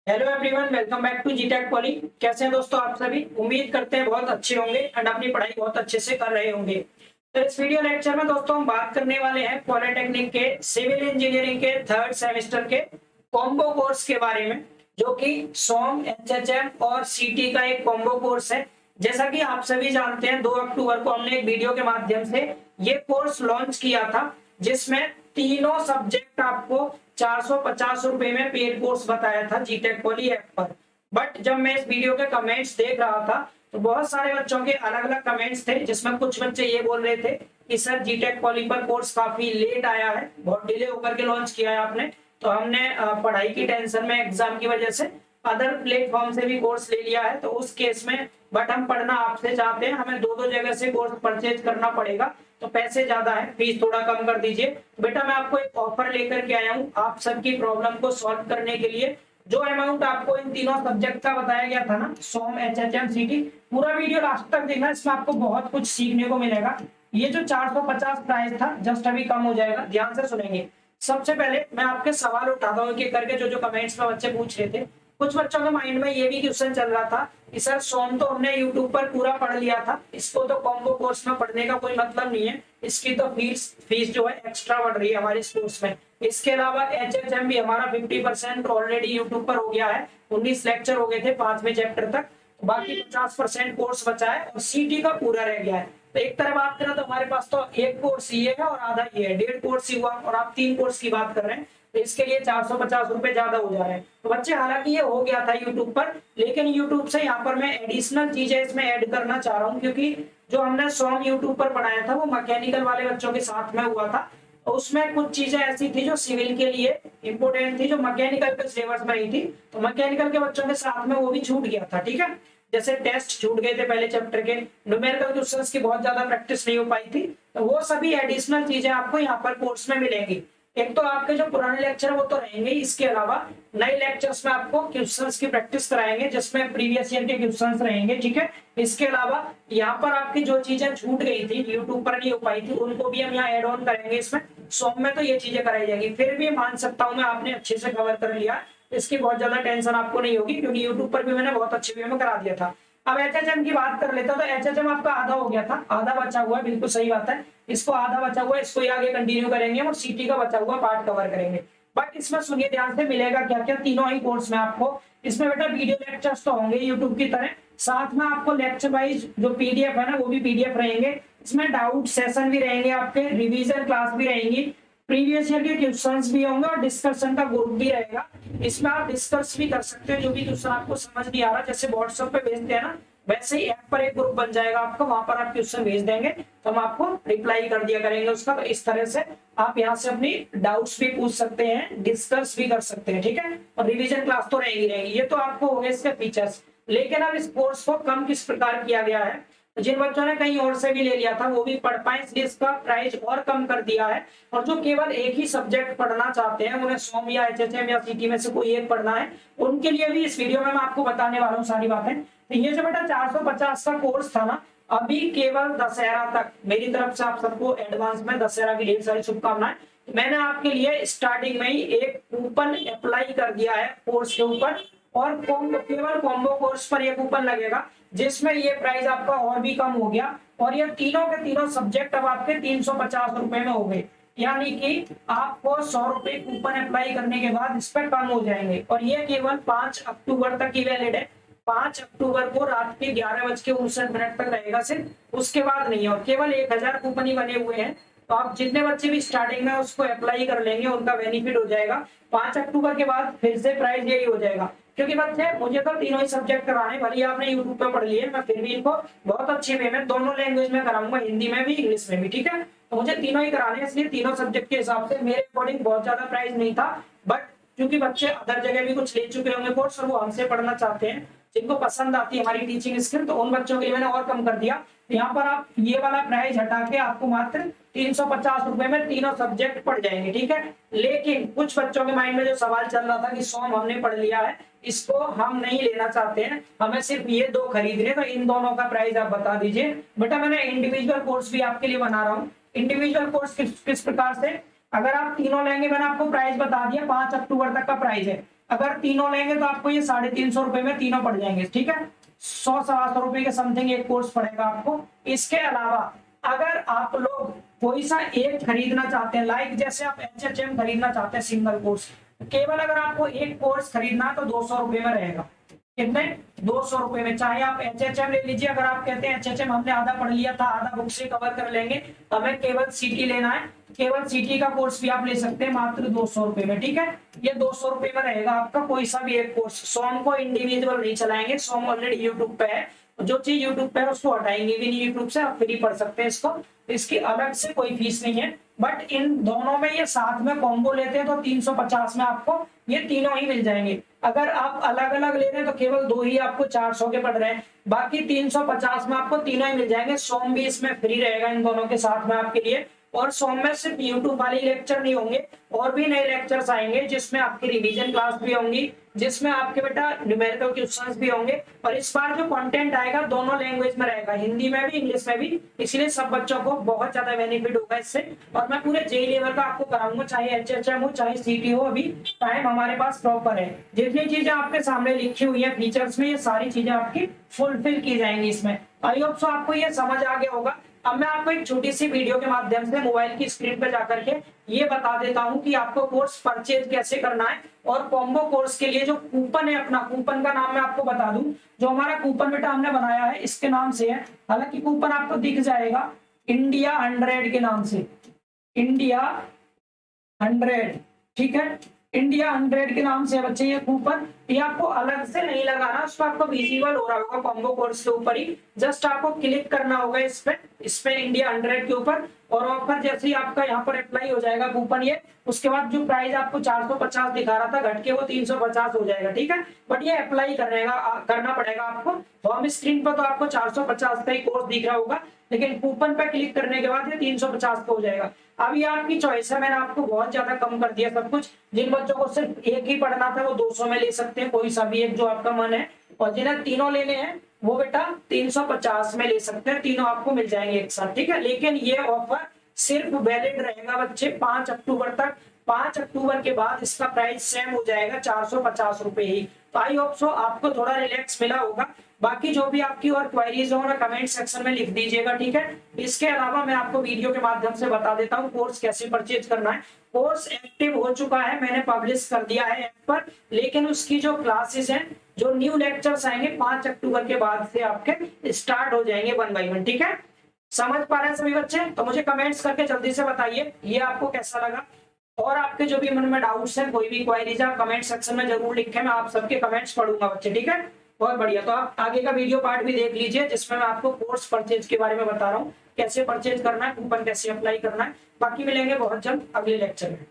Hello everyone, welcome back to G Tech Poly. कैसे हैं दोस्तों आप सभी? उम्मीद करते हैं बहुत अच्छे होंगे एंड अपनी पढ़ाई बहुत अच्छे से कर रहे होंगे। तो इस वीडियो लेक्चर में दोस्तों हम बात करने वाले हैं पॉलिटेक्निक के सिविल इंजीनियरिंग के थर्ड सेमेस्टर के कॉम्बो कोर्स के बारे में, जो कि सोम, एचएचएम और सीटी का एक कॉम्बो कोर्स है। जैसा कि आप सभी जानते हैं, 2 अक्टूबर को हमने एक वीडियो के माध्यम से ये कोर्स लॉन्च किया था, जिसमें तीनों सब्जेक्ट आपको 450 रुपए में पेड कोर्स बताया था जीटेक पॉली ऐप पर। बट जब मैं इस वीडियो के कमेंट्स देख रहा था तो बहुत सारे बच्चों के अलग अलग कमेंट्स थे, जिसमें कुछ बच्चे ये बोल रहे थे कि सर जीटेक पॉली पर कोर्स काफी लेट आया है, बहुत डिले होकर के लॉन्च किया है आपने। तो हमने पढ़ाई की टेंशन में, एग्जाम की वजह से अदर प्लेटफॉर्म से भी कोर्स ले लिया है, तो उस केस में बट हम पढ़ना आपसे चाहते हैं, हमें दो दो जगह से कोर्स परचेज करना पड़ेगा, तो पैसे ज्यादा है, फीस थोड़ा कम कर दीजिए। तो बेटा मैं आपको एक ऑफर लेकर के आया हूँ आप सबकी प्रॉब्लम को सॉल्व करने के लिए। जो अमाउंट आपको इन तीनों सब्जेक्ट का बताया गया था ना, सोम, एचएचएम, सीटी, पूरा वीडियो लास्ट तक देखना, इसमें आपको बहुत कुछ सीखने को मिलेगा। ये जो 450 प्राइस था जस्ट अभी कम हो जाएगा, ध्यान से सुनेंगे। सबसे पहले मैं आपके सवाल उठाता हूँ कि करके, जो जो कमेंट्स में बच्चे पूछ रहे थे। कुछ बच्चों के माइंड में ये भी क्वेश्चन चल रहा था कि सर सोम तो हमने यूट्यूब पर पूरा पढ़ लिया था, इसको तो कॉम्बो कोर्स में पढ़ने का कोई मतलब नहीं है, इसकी तो फीस फीस जो है एक्स्ट्रा बढ़ रही है हमारे इस कोर्स में। इसके अलावा एचएचएम भी हमारा 50% ऑलरेडी यूट्यूब पर हो गया है, 19 लेक्चर हो गए थे 5वें चैप्टर तक, बाकी 50% कोर्स बचा है और सीटी का पूरा रह गया है। तो एक तरह बात करें तो हमारे पास तो एक कोर्स ये है और आधा ये है, 1.5 कोर्स ही हुआ, और आप 3 कोर्स की बात कर रहे हैं, तो इसके लिए 450 रुपए ज्यादा हो जा रहे हैं। तो बच्चे, हालांकि ये हो गया था यूट्यूब पर, लेकिन यूट्यूब से यहाँ पर मैं एडिशनल चीजें इसमें ऐड करना चाह रहा हूँ, क्योंकि जो हमने सोम यूट्यूब पर पढ़ाया था वो मैकेनिकल वाले बच्चों के साथ में हुआ था। तो उसमें कुछ चीजें ऐसी थी जो सिविल के लिए इंपोर्टेंट थी, जो मैकेनिकल के सिलेबस में नहीं थी, तो मैकेनिकल के बच्चों के साथ में वो भी छूट गया था। ठीक है, जैसे टेस्ट छूट गए थे पहले चैप्टर के, न्यूमेरिकल क्वेश्चंस की बहुत ज्यादा प्रैक्टिस नहीं हो पाई थी, तो वो सभी एडिशनल चीजें आपको यहाँ पर कोर्स में मिलेंगी। एक तो आपके जो पुराने लेक्चर वो तो रहेंगे, इसके अलावा नए लेक्चर्स में आपको क्वेश्चंस की प्रैक्टिस कराएंगे, जिसमें प्रीवियस ईयर के क्वेश्चंस रहेंगे। ठीक है, इसके अलावा यहाँ पर आपकी जो चीजें छूट गई थी, यूट्यूब पर नहीं हो पाई थी, उनको भी हम यहाँ एड ऑन करेंगे इसमें। सोम में तो ये चीजें कराई जाएगी। फिर भी मान सकता हूँ मैं, आपने अच्छे से कवर कर लिया, इसकी बहुत ज्यादा टेंशन आपको नहीं होगी, क्योंकि यूट्यूब पर भी मैंने बहुत अच्छे वे में करा दिया था। अब एचएचएम की बात कर लेता हूं, तो एचएचएम आपका आधा हो गया था, आधा बचा हुआ है, बिल्कुल सही बात है, इसको आधा बचा हुआ है, इसको आगे कंटिन्यू करेंगे और सीटी का बचा हुआ पार्ट कवर करेंगे। बट इसमें सुनिए ध्यान से, मिलेगा क्या क्या तीनों ही कोर्स में आपको। इसमें बेटा वीडियो लेक्चर्स तो होंगे यूट्यूब की तरह, साथ में आपको लेक्चर वाइज जो पीडीएफ है ना, वो भी पीडीएफ रहेंगे। इसमें डाउट सेशन भी रहेंगे, आपके रिवीजन क्लास भी रहेंगी, प्रीवियस ईयर के क्वेश्चंस भी होंगे और डिस्कशन का ग्रुप भी रहेगा। इसमें आप डिस्कस भी कर सकते हो, जो भी क्वेश्चन आपको समझ नहीं आ रहा, जैसे व्हाट्सएप पे भेजते हैं ना, वैसे ही ऐप पर एक ग्रुप बन जाएगा आपका, वहां पर आप क्वेश्चन भेज देंगे तो हम आपको रिप्लाई कर दिया करेंगे उसका। तो इस तरह से आप यहाँ से अपनी डाउट्स भी पूछ सकते हैं, डिस्कस भी कर सकते हैं। ठीक है, और रिवीजन क्लास तो रहेगी रहेगी। ये तो आपको हो गए इसके फीचर्स। लेकिन अब इस कोर्स को कम किस प्रकार किया गया है, जिन बच्चों ने कहीं और से भी ले लिया था वो भी पढ़ पाए, इसलिए इसका प्राइस और कम कर दिया है। और जो केवल एक ही सब्जेक्ट पढ़ना चाहते हैं, उन्हें सोम या एचएचएम या सीटी में से कोई एक पढ़ना है, उनके लिए भी इस वीडियो में मैं आपको बताने वाला हूँ सारी बातें। तो ये जो बेटा 450 का कोर्स था ना, अभी केवल दशहरा तक, मेरी तरफ से आप सबको एडवांस में दशहरा की ढेर सारी शुभकामनाएं। मैंने आपके लिए स्टार्टिंग में ही एक कूपन अप्लाई कर दिया है कोर्स के ऊपर, और केवल कॉम्बो कोर्स पर ये कूपन लगेगा, जिसमें ये प्राइस आपका और भी कम हो गया, और ये तीनों के तीनों सब्जेक्ट अब आपके 350 रुपए में हो गए। यानी कि आपको 100 रुपए कूपन अप्लाई करने के बाद इस पर कम हो जाएंगे, और ये केवल 5 अक्टूबर तक ही वैलिड है। 5 अक्टूबर को रात के 11:59 तक रहेगा सिर्फ, उसके बाद नहीं है। और केवल 1000 कूपन ही बने हुए हैं, तो आप जितने बच्चे भी स्टार्टिंग में उसको अप्लाई कर लेंगे उनका बेनिफिट हो जाएगा। 5 अक्टूबर के बाद फिर से प्राइस यही हो जाएगा, क्योंकि बच्चे मुझे तो तीनों ही सब्जेक्ट कराने, भले आपने यूट्यूब पे पढ़ लिए, मैं फिर भी इनको बहुत अच्छे वे में दोनों लैंग्वेज में कराऊंगा, हिंदी में भी इंग्लिश में भी। ठीक है, तो मुझे तीनों ही कराने, इसलिए तीनों सब्जेक्ट के हिसाब से मेरे अकॉर्डिंग बहुत ज्यादा प्राइस नहीं था। बट क्योंकि बच्चे अदर जगह भी कुछ ले चुके होंगे कोर्स और वो हमसे पढ़ना चाहते हैं, जिनको पसंद आती है हमारी टीचिंग स्किल, तो उन बच्चों के लिए मैंने और कम कर दिया। यहाँ पर आप ये वाला प्राइस हटा के आपको मात्र 350 रुपए में तीनों सब्जेक्ट पढ़ जाएंगे। ठीक है, लेकिन कुछ बच्चों के माइंड में जो सवाल चल रहा था कि सोम हमने पढ़ लिया है, इसको हम नहीं लेना चाहते हैं, हमें सिर्फ ये दो खरीदने, तो इन दोनों का प्राइस आप बता दीजिए। बेटा मैंने इंडिविजुअल कोर्स भी आपके लिए बना रहा हूँ। इंडिविजुअल कोर्स किस प्रकार से, अगर आप तीनों लेंगे, मैंने आपको प्राइस बता दिया, 5 अक्टूबर तक का प्राइस है। अगर तीनों लेंगे तो आपको ये 350 रुपए में तीनों पड़ जाएंगे, ठीक है। 100-125 रुपए के समथिंग एक कोर्स पड़ेगा आपको। इसके अलावा अगर आप लोग कोई सा एक खरीदना चाहते हैं, लाइक जैसे आप HHM खरीदना चाहते हैं सिंगल कोर्स, केवल अगर आपको एक कोर्स खरीदना है तो 200 रुपए में रहेगा। कितने? 200 रुपए में। चाहे आप HHM ले लीजिए, अगर आप कहते हैं HHM हमने आधा पढ़ लिया था, आधा बुक से कवर कर लेंगे, हमें केवल CT लेना है, केवल CT का कोर्स भी आप ले सकते हैं मात्र 200 रुपए में, ठीक है। ये 200 रुपए में रहेगा आपका कोई सा भी एक कोर्स। सोम को इंडिविजुअल नहीं चलाएंगे, सोम ऑलरेडी यूट्यूब पे है, जो चीज यूट्यूब पे है उसको हटाएंगे भी नहीं यूट्यूब से, आप फ्री पढ़ सकते हैं इसको, इसकी अलग से कोई फीस नहीं है। बट इन दोनों में ये साथ में कॉम्बो लेते हैं तो 350 में आपको ये तीनों ही मिल जाएंगे। अगर आप अलग अलग ले रहे हैं तो केवल दो ही आपको 400 के पड़ रहे हैं, बाकी 350 में आपको तीनों ही मिल जाएंगे। सोम भी इसमें फ्री रहेगा इन दोनों के साथ में आपके लिए। और सोम में सिर्फ यूट्यूब वाले लेक्चर नहीं होंगे, और भी नए लेक्चर्स आएंगे जिसमें आपकी रिवीजन क्लास भी होंगी, जिसमें आपके बेटा न्यूमेरिकल क्वेश्चंस भी होंगे। और इस बार जो कंटेंट आएगा दोनों लैंग्वेज में रहेगा, हिंदी में भी इंग्लिश में भी, इसलिए सब बच्चों को बहुत ज्यादा बेनिफिट होगा इससे। और मैं पूरे JEE लेवल का आपको कराऊंगा, चाहे HHM हो चाहे CT हो, अभी टाइम हमारे पास प्रॉपर है। जितनी चीजें आपके सामने लिखी हुई है फीचर्स में, ये सारी चीजें आपकी फुलफिल की जाएंगी इसमें। आई होप सो आपको ये समझ आ गया होगा। अब मैं आपको एक छोटी सी वीडियो के माध्यम से मोबाइल की स्क्रीन पर जाकर के ये बता देता हूं कि आपको कोर्स परचेज कैसे करना है। और कॉम्बो कोर्स के लिए जो कूपन है, अपना कूपन का नाम मैं आपको बता दूं, जो हमारा कूपन बेटा हमने बनाया है इसके नाम से है, हालांकि कूपन आपको दिख जाएगा इंडिया 100 के नाम से, इंडिया 100, ठीक है। इंडिया 100 के नाम से बच्चे ये कूपन, ये आपको अलग से नहीं लगाना, उस पर आपको विजिबल हो रहा होगा कॉम्बो कोर्स के ऊपर ही, जस्ट आपको क्लिक करना होगा इस पे इंडिया 100 के ऊपर। और ऑफर जैसे ही आपका यहाँ पर अप्लाई हो जाएगा कूपन ये, उसके बाद जो प्राइस आपको 450 दिखा रहा था घट के वो 350 हो जाएगा, ठीक है। बट ये अप्लाई करना पड़ेगा आपको। होम स्क्रीन पर तो आपको 450 का ही कोर्स दिख रहा होगा, लेकिन कूपन पे क्लिक करने के बाद ये 350 का हो जाएगा। अब ये आपकी चॉइस है, मैंने आपको बहुत ज्यादा कम कर दिया सब कुछ। जिन बच्चों को सिर्फ एक ही पढ़ना था वो 200 में ले सकते हैं, कोई सा भी एक जो आपका मन है। और जिन्हें तीनों लेने हैं वो बेटा 350 में ले सकते हैं, तीनों आपको मिल जाएंगे एक साथ, ठीक है। लेकिन ये ऑफर सिर्फ वैलिड रहेगा बच्चे 5 अक्टूबर तक। 5 अक्टूबर के बाद इसका प्राइस सेम हो जाएगा 450 रुपए ही। तो आई होप सो आपको थोड़ा रिलैक्स मिला होगा। बाकी जो भी आपकी और क्वेरीज हो ना कमेंट सेक्शन में लिख दीजिएगा, ठीक है। इसके अलावा मैं आपको वीडियो के माध्यम से बता देता हूँ कोर्स कैसे परचेज करना है। कोर्स एक्टिव हो चुका है, मैंने पब्लिश कर दिया है ऐप पर, लेकिन उसकी जो क्लासेस हैं, जो न्यू लेक्चर्स आएंगे 5 अक्टूबर के बाद से आपके स्टार्ट हो जाएंगे 1 बाय 1, ठीक है। समझ पा रहे हैं सभी बच्चे? तो मुझे कमेंट्स करके जल्दी से बताइए ये आपको कैसा लगा। और आपके जो भी मन में डाउट्स हैं, कोई भी क्वेरीज है, कमेंट सेक्शन में जरूर लिखें, मैं आप सबके कमेंट्स पढ़ूंगा बच्चे, ठीक है। बहुत बढ़िया। तो आप आगे का वीडियो पार्ट भी देख लीजिए, जिसमें मैं आपको कोर्स परचेज के बारे में बता रहा हूँ, कैसे परचेज करना है, कूपन कैसे अप्लाई करना है। बाकी मिलेंगे बहुत जल्द अगले लेक्चर में।